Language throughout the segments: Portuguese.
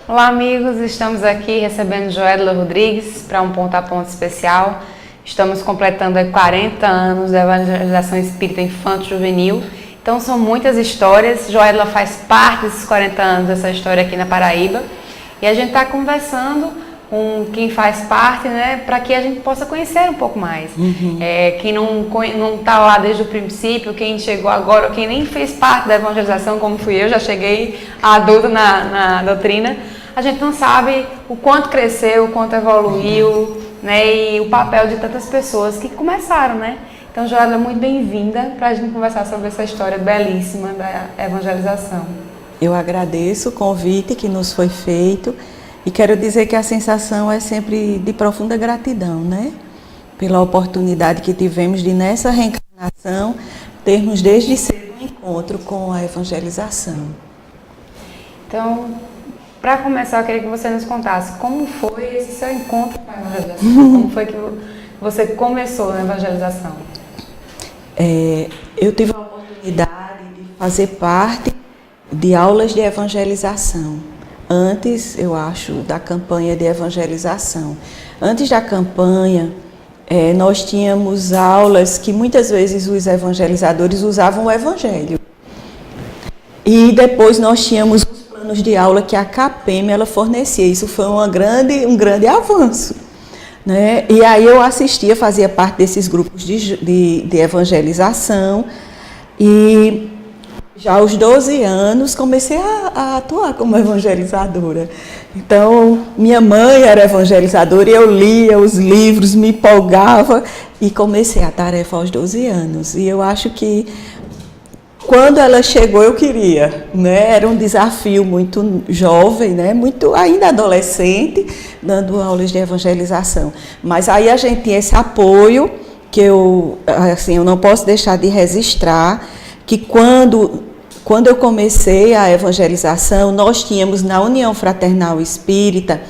Olá, amigos, estamos aqui recebendo Joedla Rodrigues para um ponto a ponto especial. Estamos completando 40 anos da evangelização espírita infanto-juvenil. Então são muitas histórias. Joedla faz parte desses 40 anos dessa história aqui na Paraíba. E a gente está conversando com quem faz parte, né, para que a gente possa conhecer um pouco mais. Quem não está lá desde o princípio, quem chegou agora, quem nem fez parte da evangelização, como fui eu, já cheguei adulto na doutrina, a gente não sabe o quanto cresceu, o quanto evoluiu, né, e o papel de tantas pessoas que começaram, né? Então, Joedla, muito bem-vinda para a gente conversar sobre essa história belíssima da evangelização. Eu agradeço o convite que nos foi feito e quero dizer que a sensação é sempre de profunda gratidão, né? Pela oportunidade que tivemos de, nessa reencarnação, termos desde cedo um encontro com a evangelização. Então, para começar, eu queria que você nos contasse como foi esse seu encontro com a evangelização, como foi que você começou na evangelização? Eu tive a oportunidade de fazer parte de aulas de evangelização, antes, eu acho, da campanha de evangelização. Antes da campanha, nós tínhamos aulas que muitas vezes os evangelizadores usavam o evangelho. E depois nós tínhamos os planos de aula que a CAPEM ela fornecia. Isso foi um grande avanço, né? E aí eu assistia, fazia parte desses grupos de evangelização e já aos 12 anos comecei a atuar como evangelizadora. Então, minha mãe era evangelizadora e eu lia os livros, me empolgava e comecei a tarefa aos 12 anos. E eu acho que quando ela chegou eu queria, né? Era um desafio muito jovem, né? Muito ainda adolescente, dando aulas de evangelização. Mas aí a gente tinha esse apoio que eu não posso deixar de registrar, que quando eu comecei a evangelização, nós tínhamos na União Fraternal Espírita,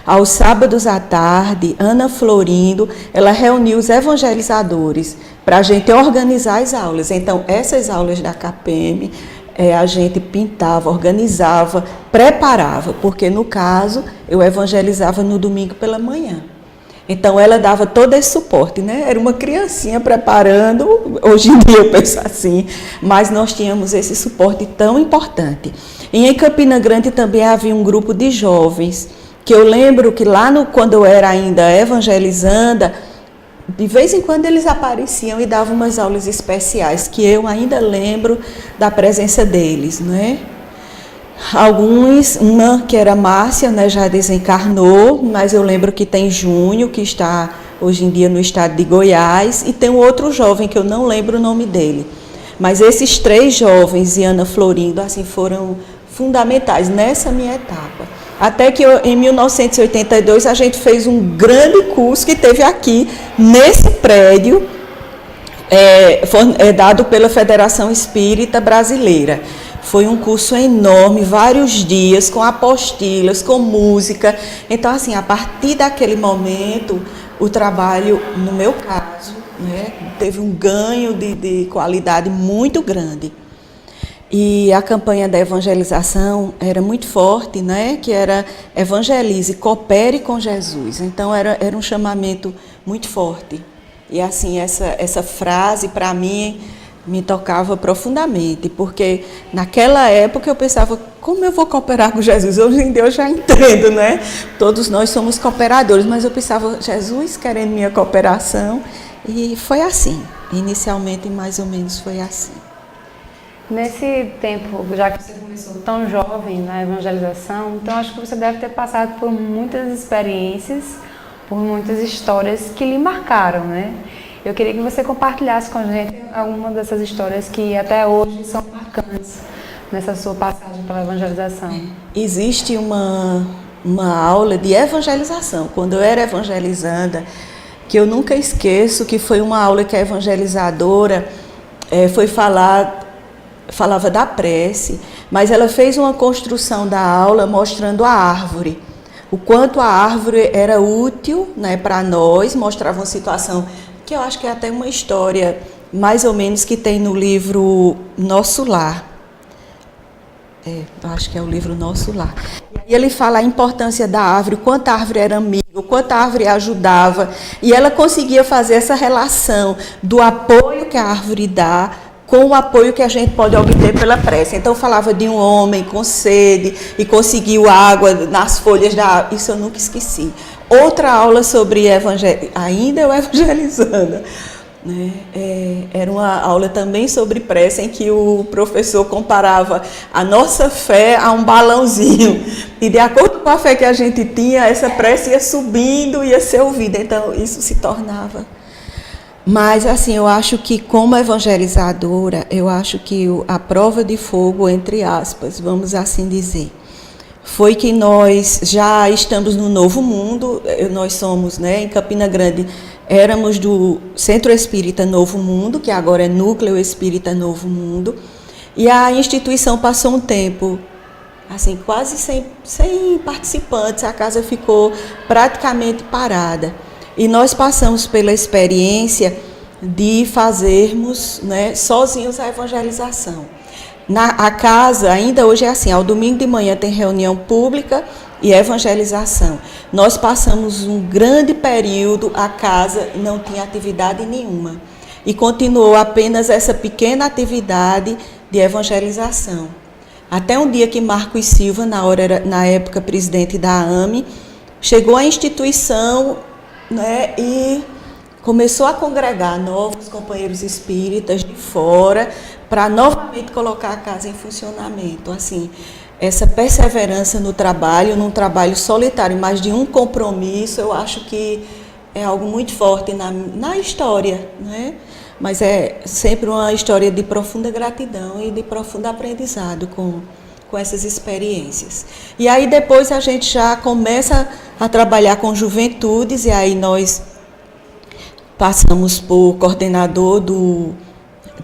aos sábados à tarde, Ana Florindo, ela reuniu os evangelizadores para a gente organizar as aulas. Então, essas aulas da CAPEM, a gente pintava, organizava, preparava, porque no caso, eu evangelizava no domingo pela manhã. Então, ela dava todo esse suporte, né? Era uma criancinha preparando, hoje em dia eu penso assim, mas nós tínhamos esse suporte tão importante. E em Campina Grande também havia um grupo de jovens, que eu lembro que lá quando eu era ainda evangelizanda, de vez em quando eles apareciam e davam umas aulas especiais, que eu ainda lembro da presença deles, né? Alguns, uma que era Márcia, né, já desencarnou, mas eu lembro que tem Júnior, que está hoje em dia no estado de Goiás, e tem um outro jovem que eu não lembro o nome dele. Mas esses 3 jovens e Ana Florindo, assim, foram fundamentais nessa minha etapa. Até que em 1982 a gente fez um grande curso que teve aqui, nesse prédio, dado pela Federação Espírita Brasileira. Foi um curso enorme, vários dias, com apostilas, com música. Então, assim, a partir daquele momento, o trabalho, no meu caso, né, teve um ganho de qualidade muito grande. E a campanha da evangelização era muito forte, né, que era evangelize, coopere com Jesus. Então, era um chamamento muito forte. E, assim, essa frase, para mim, me tocava profundamente, porque naquela época eu pensava, como eu vou cooperar com Jesus? Hoje em dia eu já entendo, né? Todos nós somos cooperadores, mas eu pensava, Jesus querendo minha cooperação, e foi assim. Inicialmente, mais ou menos, foi assim. Nesse tempo, já que você começou tão jovem na evangelização, então acho que você deve ter passado por muitas experiências, por muitas histórias que lhe marcaram, né? Eu queria que você compartilhasse com a gente alguma dessas histórias que até hoje são marcantes nessa sua passagem pela evangelização. Existe uma aula de evangelização, quando eu era evangelizanda, que eu nunca esqueço, que foi uma aula que a evangelizadora falava da prece, mas ela fez uma construção da aula mostrando a árvore. O quanto a árvore era útil, né, para nós, mostrava uma situação que eu acho que é até uma história, mais ou menos, que tem no livro Nosso Lar. Eu acho que é o livro Nosso Lar. E ele fala a importância da árvore, o quanto a árvore era amiga, o quanto a árvore ajudava. E ela conseguia fazer essa relação do apoio que a árvore dá com o apoio que a gente pode obter pela prece. Então falava de um homem com sede e conseguiu água nas folhas da árvore. Isso eu nunca esqueci. Outra aula sobre ainda eu evangelizando. Né? Era uma aula também sobre prece, em que o professor comparava a nossa fé a um balãozinho. E de acordo com a fé que a gente tinha, essa prece ia subindo, ia ser ouvida. Então isso se tornava. Mas assim, eu acho que como evangelizadora, eu acho que a prova de fogo, entre aspas, vamos assim dizer, foi que nós já estamos no novo mundo. Nós somos, né, em Campina Grande, éramos do Centro Espírita Novo Mundo, que agora é Núcleo Espírita Novo Mundo, e a instituição passou um tempo, assim, quase sem participantes, a casa ficou praticamente parada. E nós passamos pela experiência de fazermos, né, sozinhos a evangelização. A casa, ainda hoje é assim, ao domingo de manhã tem reunião pública e evangelização. Nós passamos um grande período, a casa não tinha atividade nenhuma. E continuou apenas essa pequena atividade de evangelização. Até um dia que Marcos Silva, na época presidente da AME, chegou à instituição, né, e começou a congregar novos companheiros espíritas de fora para novamente colocar a casa em funcionamento. Assim, essa perseverança no trabalho, num trabalho solitário, mas de um compromisso, eu acho que é algo muito forte na história, né? Mas é sempre uma história de profunda gratidão e de profundo aprendizado com essas experiências. E aí depois a gente já começa a trabalhar com juventudes, e aí nós passamos por coordenador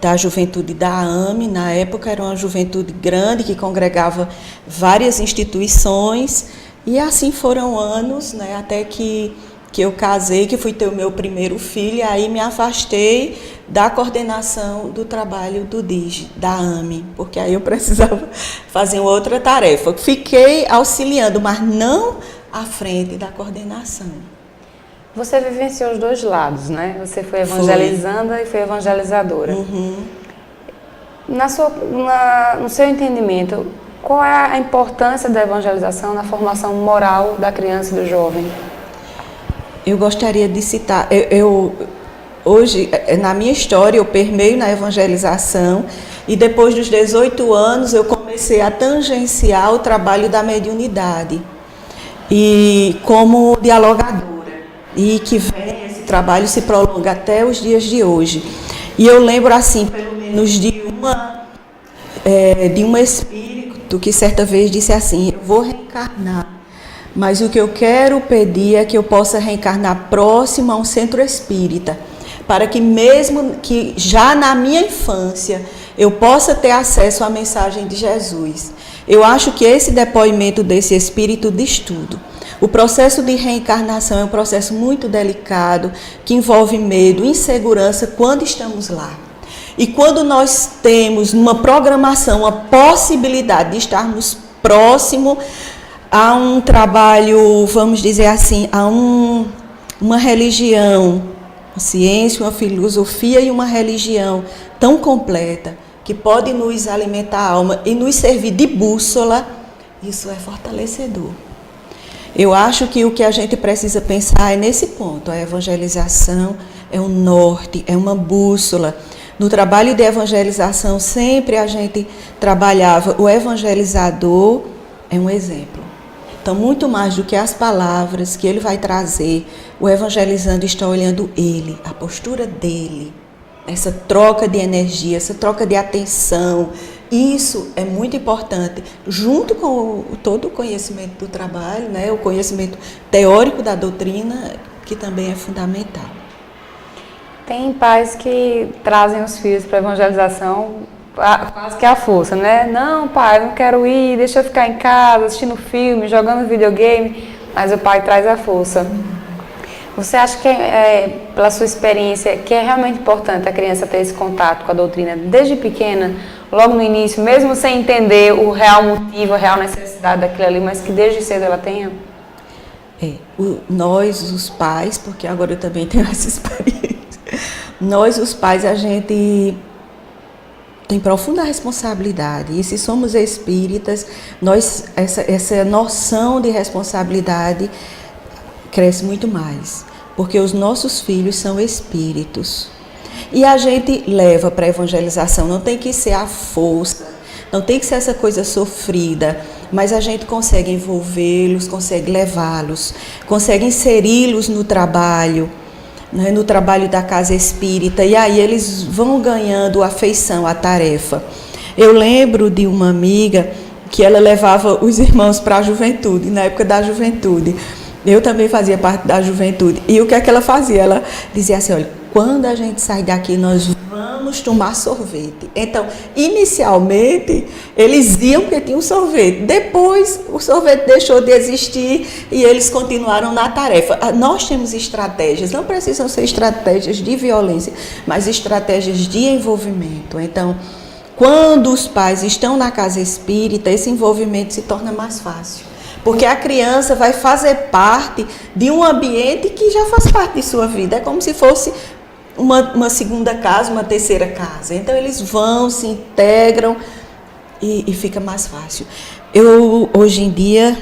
da juventude da AME. Na época era uma juventude grande que congregava várias instituições, e assim foram anos, né, até que eu casei, que fui ter o meu primeiro filho, e aí me afastei da coordenação do trabalho do DIG, da AME, porque aí eu precisava fazer outra tarefa. Fiquei auxiliando, mas não à frente da coordenação. Você vivenciou os dois lados, né? Você foi evangelizanda e foi evangelizadora. Uhum. No seu entendimento, qual é a importância da evangelização na formação moral da criança e do jovem? Eu gostaria de citar, hoje, na minha história, eu permeio na evangelização, e depois dos 18 anos eu comecei a tangenciar o trabalho da mediunidade, e como dialogadora, e que vem, esse trabalho se prolonga até os dias de hoje. E eu lembro, assim, pelo menos de um espírito que certa vez disse assim: eu vou reencarnar, mas o que eu quero pedir é que eu possa reencarnar próximo a um centro espírita, para que mesmo que já na minha infância eu possa ter acesso à mensagem de Jesus. Eu acho que esse depoimento desse espírito diz tudo. O processo de reencarnação é um processo muito delicado, que envolve medo, insegurança quando estamos lá. E quando nós temos numa programação a possibilidade de estarmos próximo a um trabalho, vamos dizer assim, a uma religião, uma ciência, uma filosofia e uma religião tão completa, que pode nos alimentar a alma e nos servir de bússola, isso é fortalecedor. Eu acho que o que a gente precisa pensar é nesse ponto. A evangelização é um norte, é uma bússola. No trabalho de evangelização, sempre a gente trabalhava, o evangelizador é um exemplo. Então, muito mais do que as palavras que ele vai trazer, o evangelizando está olhando ele, a postura dele, essa troca de energia, essa troca de atenção. Isso é muito importante, junto com todo o conhecimento do trabalho, né, o conhecimento teórico da doutrina, que também é fundamental. Tem pais que trazem os filhos para a evangelização quase que à força, né? Não, pai, não quero ir, deixa eu ficar em casa, assistindo filme, jogando videogame, mas o pai traz à força. Você acha que, pela sua experiência, que é realmente importante a criança ter esse contato com a doutrina desde pequena, logo no início, mesmo sem entender o real motivo, a real necessidade daquilo ali, mas que desde cedo ela tenha? Nós, os pais, porque agora eu também tenho essa experiência, nós, os pais, a gente tem profunda responsabilidade. E se somos espíritas, essa noção de responsabilidade cresce muito mais, porque os nossos filhos são espíritos. E a gente leva para a evangelização, não tem que ser a força, não tem que ser essa coisa sofrida, mas a gente consegue envolvê-los, consegue levá-los, consegue inseri-los no trabalho, né, no trabalho da casa espírita, e aí eles vão ganhando afeição à tarefa. Eu lembro de uma amiga que ela levava os irmãos para a juventude, na época da juventude. Eu também fazia parte da juventude. E o que é que ela fazia? Ela dizia assim, olha, quando a gente sair daqui, nós vamos tomar sorvete. Então, inicialmente, eles iam porque tinha um sorvete. Depois, o sorvete deixou de existir e eles continuaram na tarefa. Nós temos estratégias, não precisam ser estratégias de violência, mas estratégias de envolvimento. Então, quando os pais estão na casa espírita, esse envolvimento se torna mais fácil. Porque a criança vai fazer parte de um ambiente que já faz parte de sua vida. É como se fosse uma segunda casa, uma terceira casa. Então, eles vão, se integram e fica mais fácil. Eu, hoje em dia,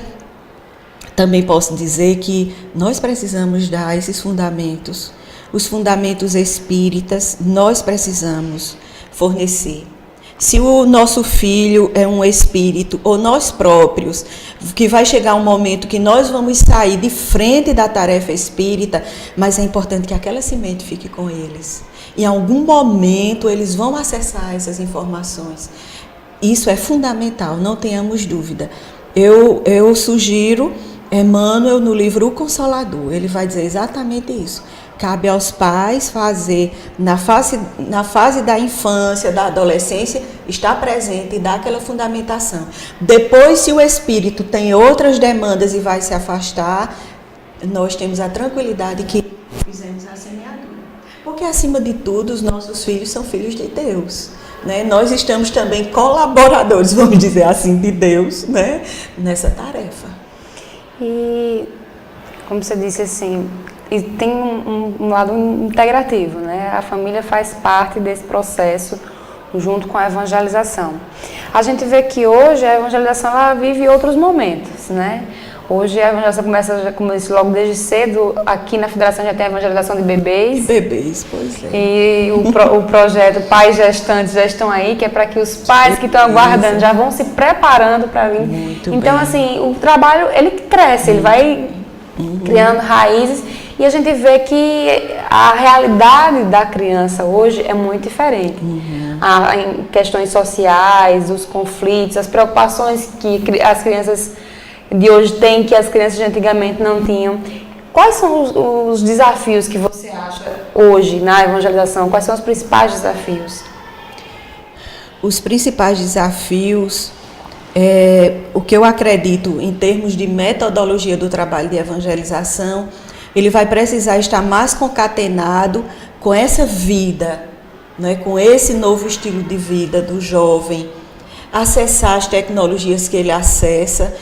também posso dizer que nós precisamos dar esses fundamentos. Os fundamentos espíritas, nós precisamos fornecer. Se o nosso filho é um espírito, ou nós próprios, que vai chegar um momento que nós vamos sair de frente da tarefa espírita, mas é importante que aquela semente fique com eles. Em algum momento eles vão acessar essas informações. Isso é fundamental, não tenhamos dúvida. Eu sugiro Emmanuel no livro O Consolador, ele vai dizer exatamente isso. Cabe aos pais fazer, na fase da infância, da adolescência, estar presente e dar aquela fundamentação. Depois, se o espírito tem outras demandas e vai se afastar, nós temos a tranquilidade que fizemos a semeadura. Porque, acima de tudo, os nossos filhos são filhos de Deus. Né? Nós estamos também colaboradores, vamos dizer assim, de Deus, né? Nessa tarefa. E, como você disse assim, e tem um lado integrativo, né? A família faz parte desse processo junto com a evangelização. A gente vê que hoje a evangelização ela vive outros momentos, né? Hoje a evangelização começa, como eu disse, logo desde cedo. Aqui na Federação já tem a evangelização de bebês. De bebês, pois é. E o projeto Pais Gestantes já estão aí, que é para que os pais que estão aguardando já vão se preparando para vir. Muito então, bem. assim, o trabalho, ele cresce, ele vai criando raízes. E a gente vê que a realidade da criança hoje é muito diferente. Em questões sociais, os conflitos, as preocupações que as crianças de hoje têm, que as crianças de antigamente não tinham. Quais são os desafios que você acha hoje na evangelização? Quais são os principais desafios? Os principais desafios, o que eu acredito em termos de metodologia do trabalho de evangelização, ele vai precisar estar mais concatenado com essa vida, né, com esse novo estilo de vida do jovem, acessar as tecnologias que ele acessa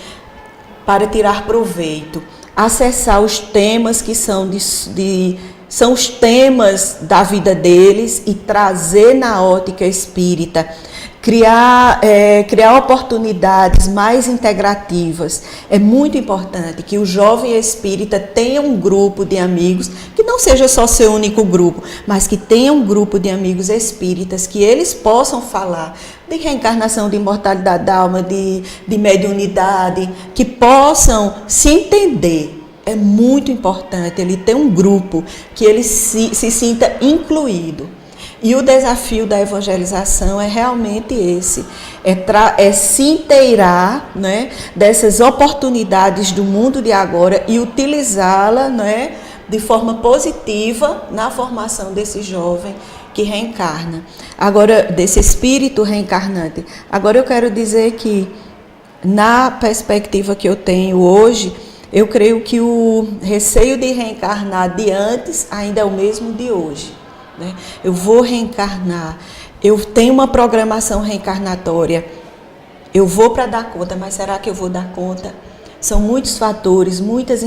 para tirar proveito, acessar os temas que são os temas da vida deles e trazer na ótica espírita, criar oportunidades mais integrativas. É muito importante que o jovem espírita tenha um grupo de amigos, que não seja só seu único grupo, mas que tenha um grupo de amigos espíritas, que eles possam falar de reencarnação, de imortalidade da alma, de mediunidade, que possam se entender. É muito importante ele ter um grupo que ele se sinta incluído. E o desafio da evangelização é realmente esse, é se inteirar, né, dessas oportunidades do mundo de agora e utilizá-la, né, de forma positiva na formação desse jovem que reencarna. Agora, desse espírito reencarnante. Agora eu quero dizer que, na perspectiva que eu tenho hoje, eu creio que o receio de reencarnar de antes ainda é o mesmo de hoje. Eu vou reencarnar. eu tenho uma programação reencarnatória, eu vou para dar conta, mas será que eu vou dar conta? São muitos fatores, muitas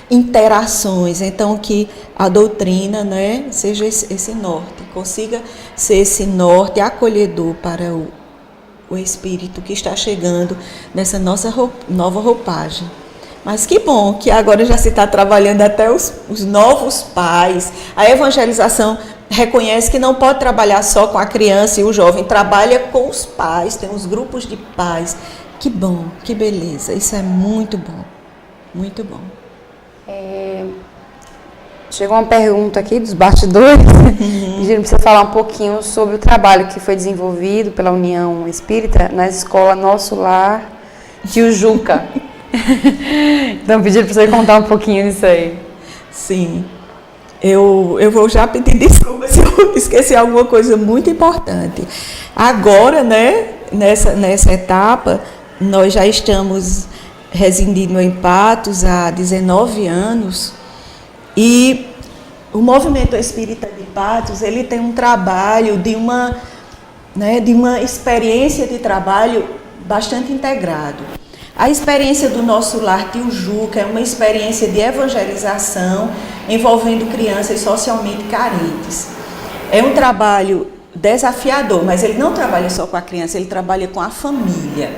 interações, então que a doutrina, né, seja esse norte, consiga ser esse norte acolhedor para o espírito que está chegando nessa nossa nova roupagem. Mas que bom que agora já se está trabalhando até os novos pais. A evangelização reconhece que não pode trabalhar só com a criança e o jovem, trabalha com os pais, tem os grupos de pais. Que bom, que beleza, isso é muito bom, muito bom. Chegou uma pergunta aqui dos bastidores, pedindo para você falar um pouquinho sobre o trabalho que foi desenvolvido pela União Espírita na escola Nosso Lar Tio Juca. Então, pediram para você contar um pouquinho disso aí. Sim, eu vou já pedir desculpa se eu esqueci alguma coisa muito importante. Agora, né, nessa etapa, nós já estamos residindo em Patos há 19 anos e o Movimento Espírita de Patos, ele tem um trabalho de uma experiência de trabalho bastante integrado. A experiência do Nosso Lar Tio Juca é uma experiência de evangelização envolvendo crianças socialmente carentes. É um trabalho desafiador, mas ele não trabalha só com a criança, ele trabalha com a família.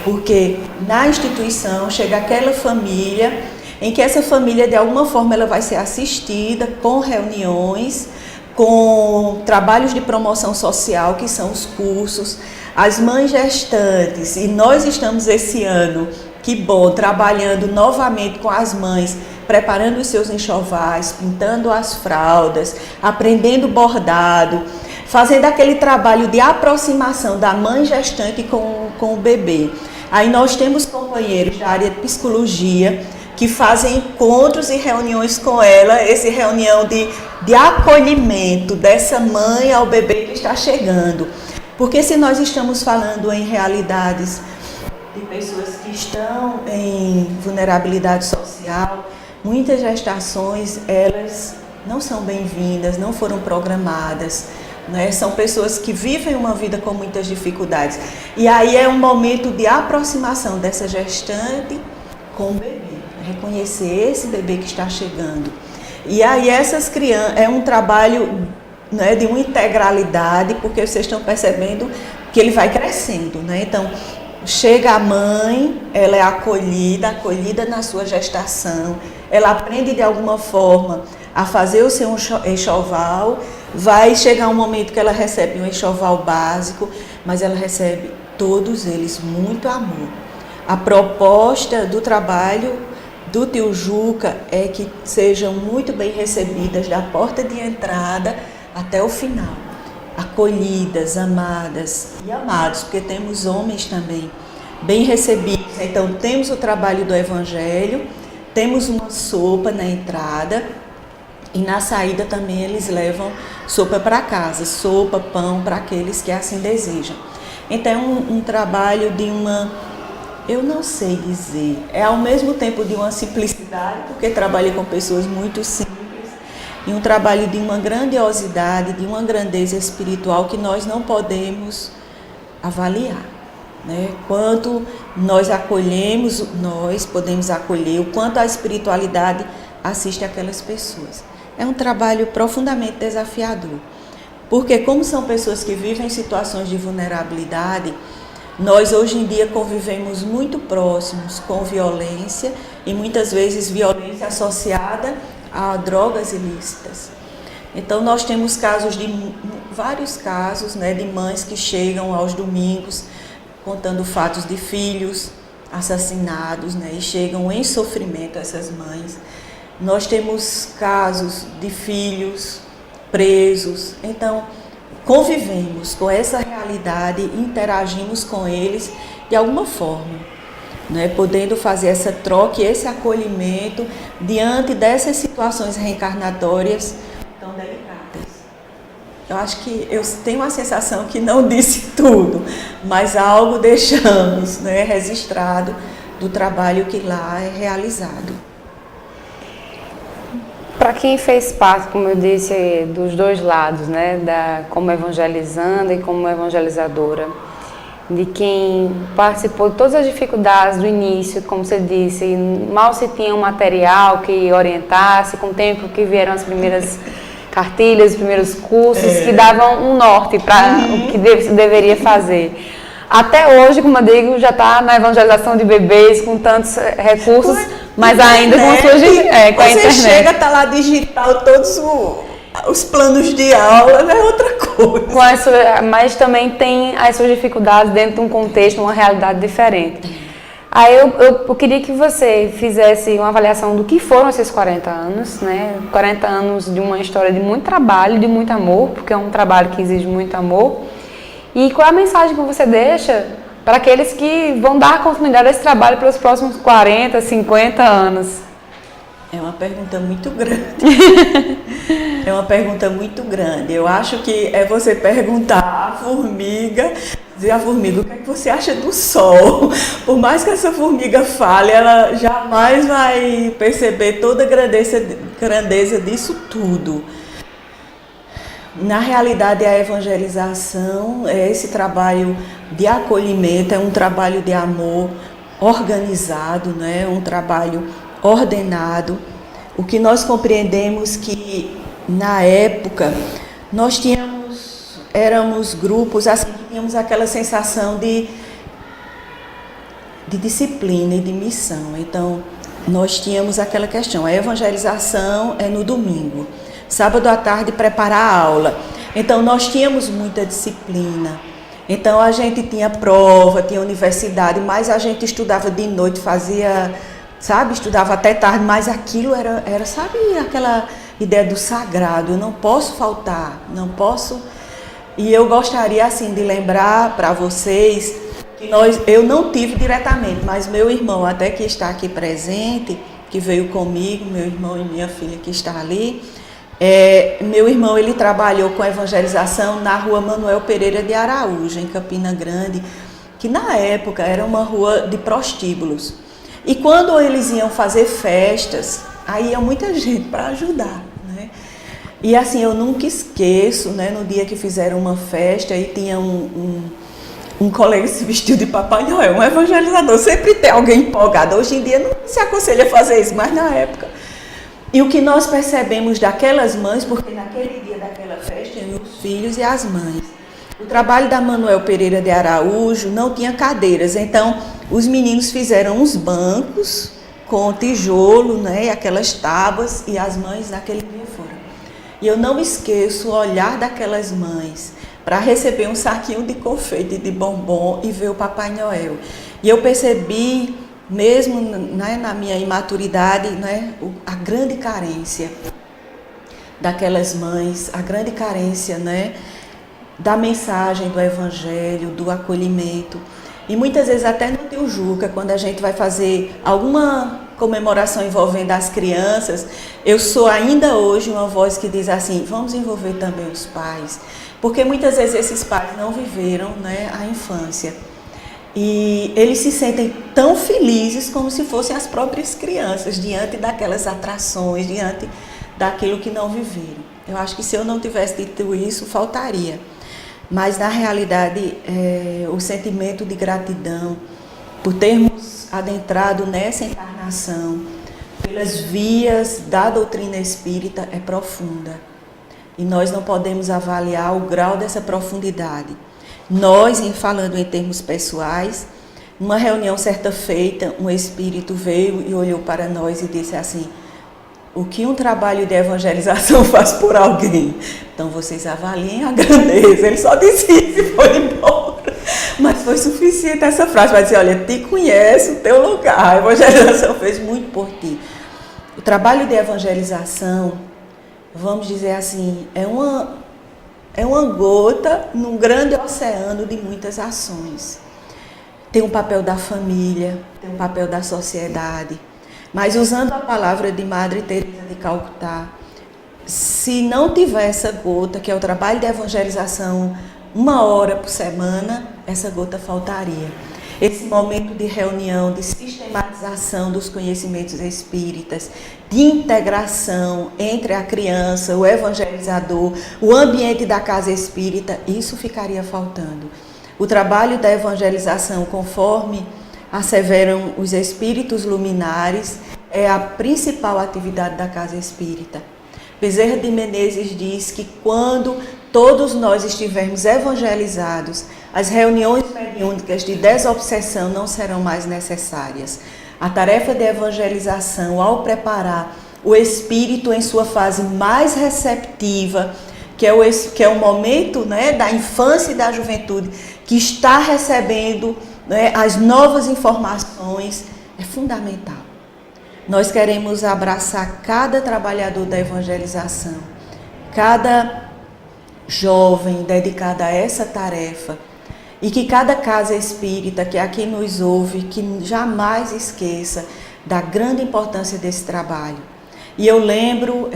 Porque na instituição chega aquela família em que essa família, de alguma forma, ela vai ser assistida com reuniões, com trabalhos de promoção social, que são os cursos, as mães gestantes. E nós estamos esse ano, que bom, trabalhando novamente com as mães, preparando os seus enxovais, pintando as fraldas, aprendendo bordado, fazendo aquele trabalho de aproximação da mãe gestante com o bebê. Aí nós temos companheiros da área de psicologia que fazem encontros e reuniões com ela, essa reunião de acolhimento dessa mãe ao bebê que está chegando. Porque se nós estamos falando em realidades de pessoas que estão em vulnerabilidade social, muitas gestações, elas não são bem-vindas, não foram programadas. Né? São pessoas que vivem uma vida com muitas dificuldades. E aí é um momento de aproximação dessa gestante com o bebê. Reconhecer esse bebê que está chegando. E aí essas crianças, é um trabalho, né, de uma integralidade, porque vocês estão percebendo que ele vai crescendo. Né? Então, chega a mãe, ela é acolhida na sua gestação, ela aprende de alguma forma a fazer o seu enxoval. Vai chegar um momento que ela recebe um enxoval básico, mas ela recebe todos eles muito amor. A proposta do trabalho do Tio Juca é que sejam muito bem recebidas da porta de entrada até o final. Acolhidas, amadas e amados, porque temos homens também bem recebidos. Então temos o trabalho do Evangelho, temos uma sopa na entrada, e na saída também eles levam sopa para casa, sopa, pão para aqueles que assim desejam. Então é um trabalho de uma, eu não sei dizer, é ao mesmo tempo de uma simplicidade, porque trabalha com pessoas muito simples, e um trabalho de uma grandiosidade, de uma grandeza espiritual que nós não podemos avaliar. Né? Quanto nós acolhemos, nós podemos acolher, o quanto a espiritualidade assiste aquelas pessoas. É um trabalho profundamente desafiador, porque como são pessoas que vivem em situações de vulnerabilidade, nós hoje em dia convivemos muito próximos com violência e muitas vezes violência associada a drogas ilícitas. Então nós temos vários casos, né, de mães que chegam aos domingos contando fatos de filhos assassinados, né, e chegam em sofrimento essas mães. Nós temos casos de filhos presos, então convivemos com essa realidade, interagimos com eles de alguma forma, né? Podendo fazer essa troca e esse acolhimento diante dessas situações reencarnatórias tão delicadas. Eu acho que eu tenho a sensação que não disse tudo, mas algo deixamos, né, registrado do trabalho que lá é realizado. Para quem fez parte, como eu disse, dos dois lados, né, como evangelizanda e como evangelizadora, de quem participou de todas as dificuldades do início, como você disse, mal se tinha um material que orientasse, com o tempo que vieram as primeiras cartilhas, os primeiros cursos, que davam um norte para o que deveria fazer. Até hoje, como eu digo, já está na evangelização de bebês, com tantos recursos, mas ainda com a internet. Você chega, está lá digital, todos os planos de aula, é outra coisa. Mas também tem as suas dificuldades dentro de um contexto, uma realidade diferente. Aí eu queria que você fizesse uma avaliação do que foram esses 40 anos, né? 40 anos de uma história de muito trabalho, de muito amor, porque é um trabalho que exige muito amor. E qual é a mensagem que você deixa para aqueles que vão dar continuidade a esse trabalho pelos próximos 40, 50 anos? É uma pergunta muito grande. É uma pergunta muito grande. Eu acho que é você perguntar à formiga, dizer à formiga, o que é que você acha do sol? Por mais que essa formiga fale, ela jamais vai perceber toda a grandeza disso tudo. Na realidade, a evangelização é esse trabalho de acolhimento, é um trabalho de amor organizado, né? Um trabalho ordenado. O que nós compreendemos que, na época, nós éramos grupos, assim, tínhamos aquela sensação de disciplina e de missão. Então, nós tínhamos aquela questão, a evangelização é no domingo. Sábado à tarde, preparar a aula. Então, nós tínhamos muita disciplina. Então, a gente tinha prova, tinha universidade, mas a gente estudava de noite, estudava até tarde, mas aquilo era, sabe, aquela ideia do sagrado. Eu não posso faltar, não posso. E eu gostaria, assim, de lembrar para vocês que eu não tive diretamente, mas meu irmão, até que está aqui presente, que veio comigo, meu irmão e minha filha que está ali, meu irmão, ele trabalhou com evangelização na rua Manuel Pereira de Araújo, em Campina Grande, que na época era uma rua de prostíbulos. E quando eles iam fazer festas, aí ia muita gente para ajudar, né? E assim, eu nunca esqueço, né, no dia que fizeram uma festa, e tinha um colega se vestiu de Papai Noel, um evangelizador, sempre tem alguém empolgado. Hoje em dia não se aconselha a fazer isso, mas na época. E o que nós percebemos daquelas mães, porque naquele dia daquela festa, os filhos e as mães. O trabalho da Manuel Pereira de Araújo não tinha cadeiras, então os meninos fizeram uns bancos com tijolo, né, e aquelas tábuas, e as mães naquele dia foram. E eu não esqueço o olhar daquelas mães para receber um saquinho de confeite, de bombom e ver o Papai Noel. E eu percebi, mesmo, né, na minha imaturidade, né, a grande carência daquelas mães, a grande carência, né, da mensagem do evangelho, do acolhimento. E muitas vezes até no Tio Juca, quando a gente vai fazer alguma comemoração envolvendo as crianças, eu sou ainda hoje uma voz que diz assim, vamos envolver também os pais, porque muitas vezes esses pais não viveram, né, a infância. E eles se sentem tão felizes como se fossem as próprias crianças, diante daquelas atrações, diante daquilo que não viveram. Eu acho que se eu não tivesse dito isso, faltaria. Mas, na realidade, o sentimento de gratidão por termos adentrado nessa encarnação, pelas vias da doutrina espírita, é profunda. E nós não podemos avaliar o grau dessa profundidade. Nós, falando em termos pessoais, numa reunião certa feita, um espírito veio e olhou para nós e disse assim, o que um trabalho de evangelização faz por alguém? Então vocês avaliem a grandeza. Ele só disse isso e foi embora. Mas foi suficiente essa frase para dizer, olha, te conhece o teu lugar. A evangelização fez muito por ti. O trabalho de evangelização, vamos dizer assim, é uma gota num grande oceano de muitas ações. Tem um papel da família, tem um papel da sociedade. Mas usando a palavra de Madre Teresa de Calcutá, se não tiver essa gota, que é o trabalho de evangelização, 1 hora por semana, essa gota faltaria. esse momento de reunião, de sistematização dos conhecimentos espíritas, de integração entre a criança, o evangelizador, o ambiente da casa espírita, isso ficaria faltando. O trabalho da evangelização, conforme asseveram os espíritos luminares, é a principal atividade da casa espírita. Bezerra de Menezes diz que quando todos nós estivermos evangelizados, as reuniões mediúnicas de desobsessão não serão mais necessárias. A tarefa de evangelização, ao preparar o espírito em sua fase mais receptiva, que é o momento, né, da infância e da juventude, que está recebendo, né, as novas informações, é fundamental. Nós queremos abraçar cada trabalhador da evangelização, cada jovem dedicado a essa tarefa, e que cada casa espírita que aqui nos ouve, que jamais esqueça da grande importância desse trabalho. E eu lembro,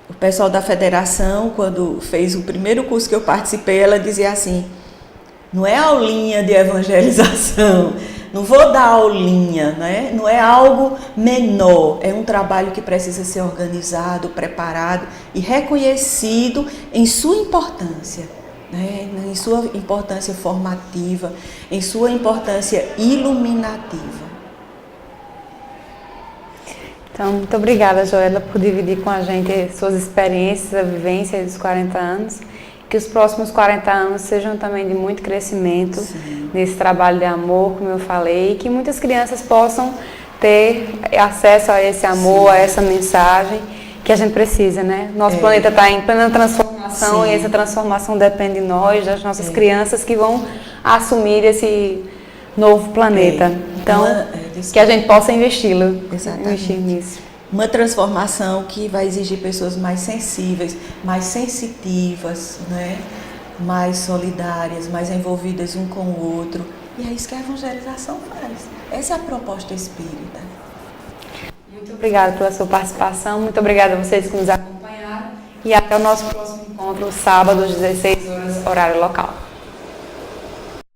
o pessoal da federação, quando fez o primeiro curso que eu participei, ela dizia assim, não é aulinha de evangelização, não vou dar aulinha, né? Não é algo menor, é um trabalho que precisa ser organizado, preparado e reconhecido em sua importância, né? Em sua importância formativa, em sua importância iluminativa. Então, muito obrigada, Joela, por dividir com a gente suas experiências, a vivência dos 40 anos. Que os próximos 40 anos sejam também de muito crescimento. Sim. Nesse trabalho de amor, como eu falei, e que muitas crianças possam ter acesso a esse amor, sim, a essa mensagem que a gente precisa, né? Nosso planeta está em plena transformação, sim, e essa transformação depende de nós, das nossas crianças que vão assumir esse novo planeta. Então, que a gente possa investir nisso. Uma transformação que vai exigir pessoas mais sensíveis, mais sensitivas, né? Mais solidárias, mais envolvidas um com o outro. E é isso que a evangelização faz. Essa é a proposta espírita. Muito obrigada pela sua participação, muito obrigada a vocês que nos acompanharam e até o nosso próximo encontro, sábado, às 16 horas, horário local.